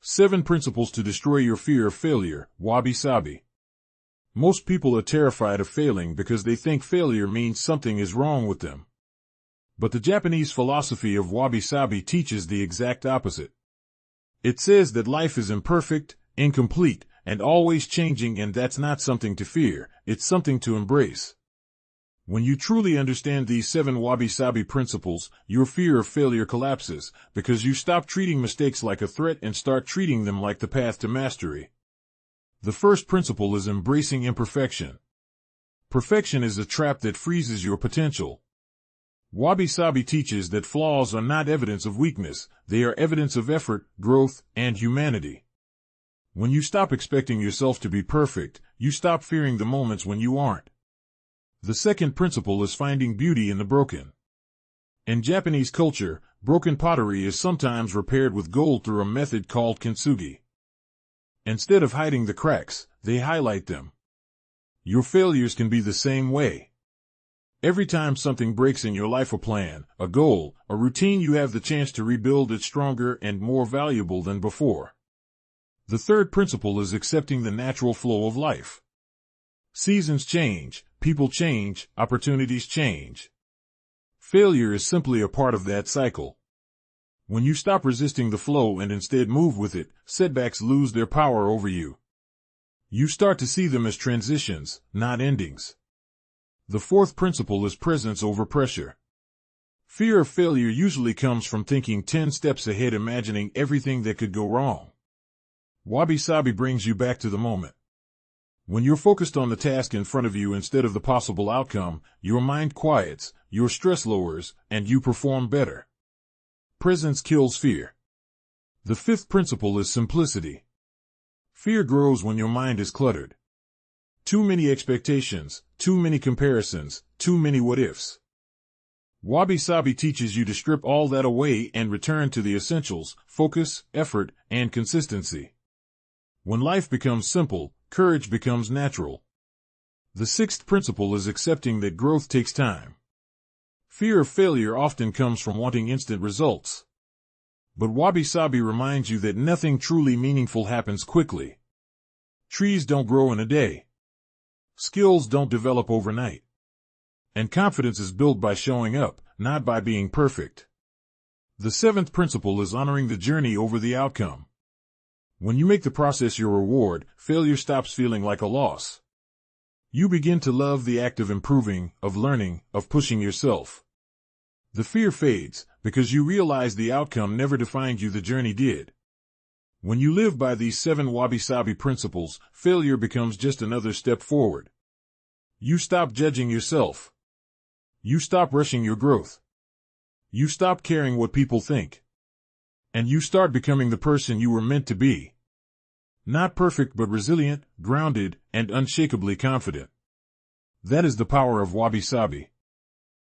7 Principles to Destroy Your Fear of Failure, Wabi Sabi. Most people are terrified of failing because they think failure means something is wrong with them. But the Japanese philosophy of Wabi Sabi teaches the exact opposite. It says that life is imperfect, incomplete, and always changing, and that's not something to fear, it's something to embrace. When you truly understand these 7 Wabi Sabi principles, your fear of failure collapses, because you stop treating mistakes like a threat and start treating them like the path to mastery. The first principle is embracing imperfection. Perfection is a trap that freezes your potential. Wabi Sabi teaches that flaws are not evidence of weakness, they are evidence of effort, growth, and humanity. When you stop expecting yourself to be perfect, you stop fearing the moments when you aren't. The second principle is finding beauty in the broken. In Japanese culture, broken pottery is sometimes repaired with gold through a method called kintsugi. Instead of hiding the cracks, they highlight them. Your failures can be the same way. Every time something breaks in your life, a plan, a goal, a routine, you have the chance to rebuild it stronger and more valuable than before. The third principle is accepting the natural flow of life. Seasons change, people change, opportunities change. Failure is simply a part of that cycle. When you stop resisting the flow and instead move with it, setbacks lose their power over you. You start to see them as transitions, not endings. The fourth principle is presence over pressure. Fear of failure usually comes from thinking 10 steps ahead, imagining everything that could go wrong. Wabi Sabi brings you back to the moment. When you're focused on the task in front of you instead of the possible outcome, your mind quiets, your stress lowers, and you perform better. Presence kills fear. The fifth principle is simplicity. Fear grows when your mind is cluttered. Too many expectations, too many comparisons, too many what-ifs. Wabi Sabi teaches you to strip all that away and return to the essentials: focus, effort, and consistency. When life becomes simple, courage becomes natural. The sixth principle is accepting that growth takes time. Fear of failure often comes from wanting instant results. But Wabi Sabi reminds you that nothing truly meaningful happens quickly. Trees don't grow in a day. Skills don't develop overnight. And confidence is built by showing up, not by being perfect. The seventh principle is honoring the journey over the outcome. When you make the process your reward, failure stops feeling like a loss. You begin to love the act of improving, of learning, of pushing yourself. The fear fades, because you realize the outcome never defined you, the journey did. When you live by these 7 Wabi Sabi principles, failure becomes just another step forward. You stop judging yourself. You stop rushing your growth. You stop caring what people think. And you start becoming the person you were meant to be. Not perfect, but resilient, grounded, and unshakably confident. That is the power of Wabi Sabi.